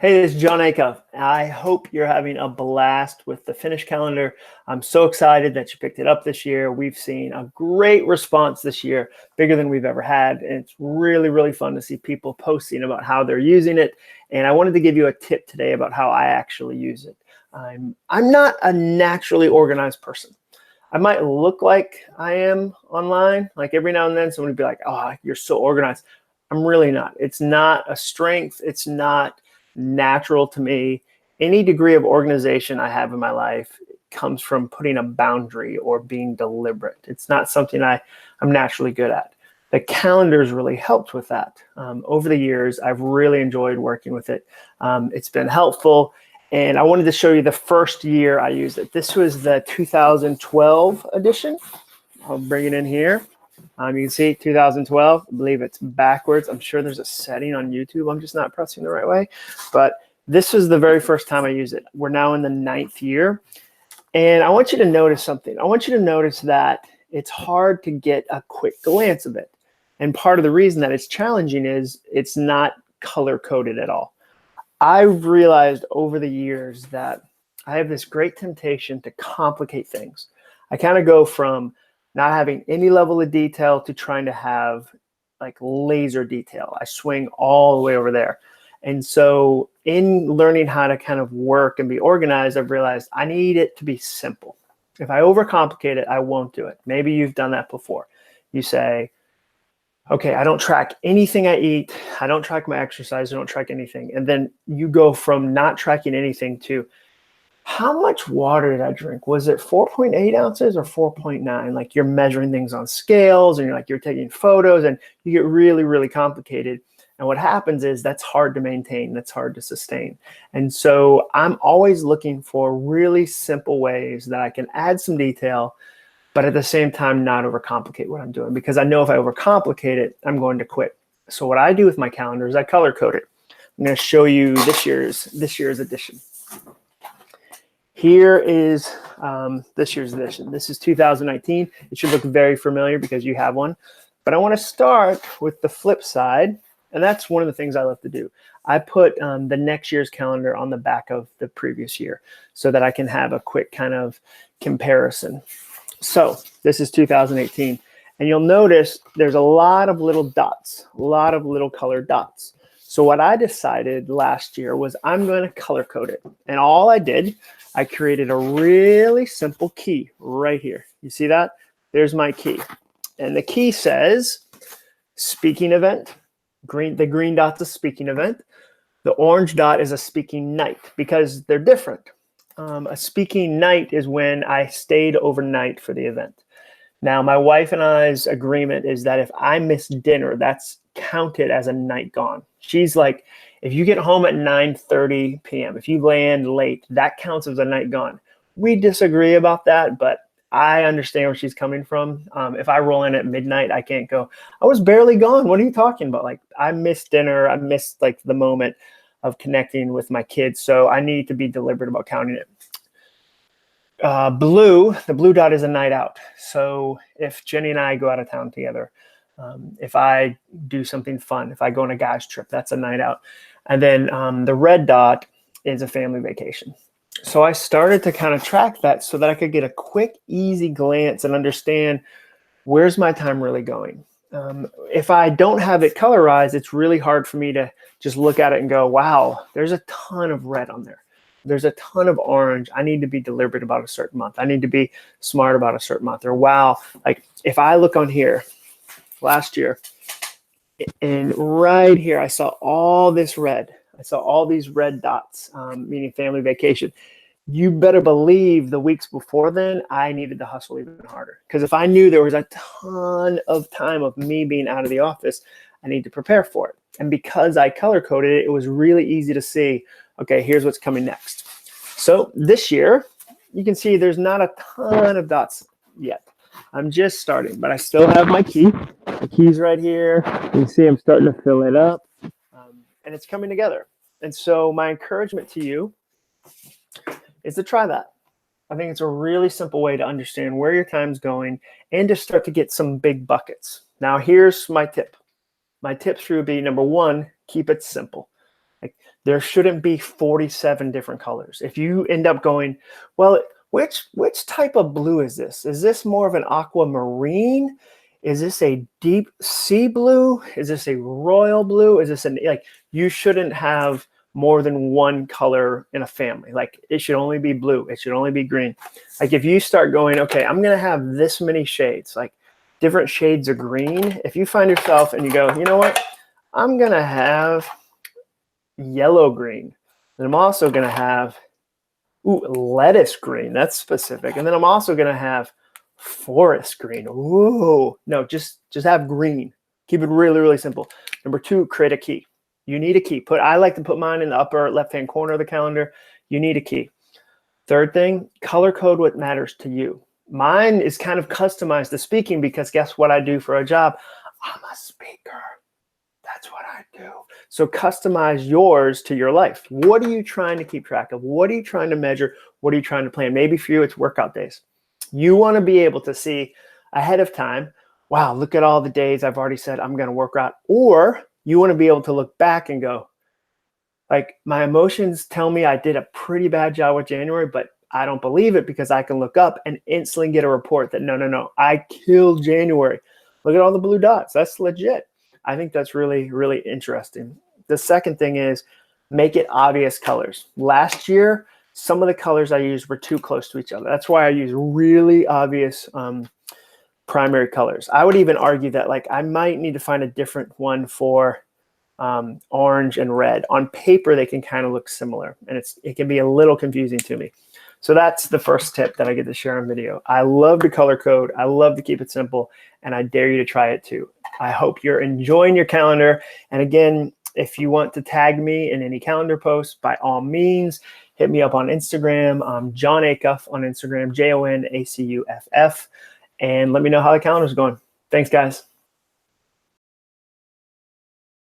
Hey, this is John Acuff. I hope you're having a blast with the Finish calendar. I'm so excited that you picked it up this year. We've seen a great response this year, bigger than we've ever had. And it's really, really fun to see people posting about how they're using it. And I wanted to give you a tip today about how I actually use it. I'm not a naturally organized person. I might look like I am online. Like every now and then someone would be like, oh, you're so organized. I'm really not. It's not a strength. It's not natural to me. Any degree of organization I have in my life comes from putting a boundary or being deliberate. It's not something I'm naturally good at. The calendar's really helped with that. Over the years, I've really enjoyed working with it. It's been helpful. And I wanted to show you the first year I used it. This was the 2012 edition. I'll bring it in here. You can see 2012, I believe it's backwards. I'm sure there's a setting on YouTube. I'm just not pressing the right way. But this was the very first time I used it. We're now in the 9th year. And I want you to notice something. I want you to notice that it's hard to get a quick glance of it. And part of the reason that it's challenging is it's not color-coded at all. I've realized over the years that I have this great temptation to complicate things. I kind of go from not having any level of detail to trying to have like laser detail. I swing all the way over there. And so in learning how to kind of work and be organized, I've realized I need it to be simple. If I overcomplicate it, I won't do it. Maybe you've done that before. You say, okay, I don't track anything I eat. I don't track my exercise. I don't track anything. And then you go from not tracking anything to how much water did I drink? Was it 4.8 ounces or 4.9? Like you're measuring things on scales and you're taking photos and you get really, really complicated. And what happens is that's hard to maintain. That's hard to sustain. And so I'm always looking for really simple ways that I can add some detail, but at the same time, not overcomplicate what I'm doing, because I know if I overcomplicate it, I'm going to quit. So what I do with my calendar is I color code it. I'm going to show you this year's edition. Here is this year's edition. This is 2019. It should look very familiar because you have one. But I want to start with the flip side, and that's one of the things I love to do. I put the next year's calendar on the back of the previous year so that I can have a quick kind of comparison. So this is 2018, and you'll notice there's a lot of little dots, a lot of little colored dots. So what I decided last year was I'm going to color code it. And all I did, I created a really simple key right here. You see that? There's my key. And the key says speaking event. The green dot's a speaking event. The orange dot is a speaking night because they're different. A speaking night is when I stayed overnight for the event. Now, my wife and I's agreement is that if I miss dinner, that's counted as a night gone. She's like, if you get home at 9:30 p.m., if you land late, that counts as a night gone. We disagree about that, but I understand where she's coming from. If I roll in at midnight, I can't go, I was barely gone. What are you talking about? Like, I missed dinner. I missed like the moment of connecting with my kids. So I need to be deliberate about counting it. The blue dot is a night out. So if Jenny and I go out of town together, if I do something fun, if I go on a guy's trip, that's a night out. And then the red dot is a family vacation. So I started to kind of track that so that I could get a quick, easy glance and understand where's my time really going. If I don't have it colorized, it's really hard for me to just look at it and go, wow, there's a ton of red on there. There's a ton of orange. I need to be deliberate about a certain month. I need to be smart about a certain month. Or wow, like if I look on here last year and right here, I saw all this red. I saw all these red dots, meaning family vacation. You better believe the weeks before then, I needed to hustle even harder. Because if I knew there was a ton of time of me being out of the office, I need to prepare for it. And because I color coded it, it was really easy to see, okay, here's what's coming next. So this year, you can see there's not a ton of dots yet. I'm just starting, but I still have my key. The key's right here. You can see I'm starting to fill it up, and it's coming together. And so my encouragement to you is to try that. I think it's a really simple way to understand where your time's going and to start to get some big buckets. Now, here's my tip. My tips would be, number one, keep it simple. Like there shouldn't be 47 different colors. If you end up going, well, which type of blue is this? Is this more of an aquamarine? Is this a deep sea blue? Is this a royal blue? Is this like, you shouldn't have more than one color in a family. Like it should only be blue. It should only be green. Like if you start going, okay, I'm going to have this many shades, like different shades of green. If you find yourself and you go, you know what, I'm going to have yellow green. And I'm also going to have lettuce green. That's specific. And then I'm also going to have forest green. Ooh, no, just have green. Keep it really, really simple. Number 2, create a key. You need a key. I like to put mine in the upper left-hand corner of the calendar. You need a key. Third thing, color code what matters to you. Mine is kind of customized to speaking because guess what I do for a job? I'm a speaker. That's what I do. So customize yours to your life. What are you trying to keep track of? What are you trying to measure? What are you trying to plan? Maybe for you, it's workout days. You want to be able to see ahead of time, wow, look at all the days I've already said I'm going to work out. Or you want to be able to look back and go, like, my emotions tell me I did a pretty bad job with January, but I don't believe it because I can look up and instantly get a report that no, I killed January. Look at all the blue dots. That's legit. I think that's really, really interesting. The second thing is make it obvious colors. Last year, some of the colors I used were too close to each other. That's why I use really obvious primary colors. I would even argue that like I might need to find a different one for orange and red. On paper, they can kind of look similar, and it can be a little confusing to me. So that's the first tip that I get to share on video. I love to color code. I love to keep it simple, and I dare you to try it too. I hope you're enjoying your calendar. And again, if you want to tag me in any calendar posts, by all means, hit me up on Instagram. I'm Jon Acuff on Instagram, JONACUFF, and let me know how the calendar's going. Thanks, guys.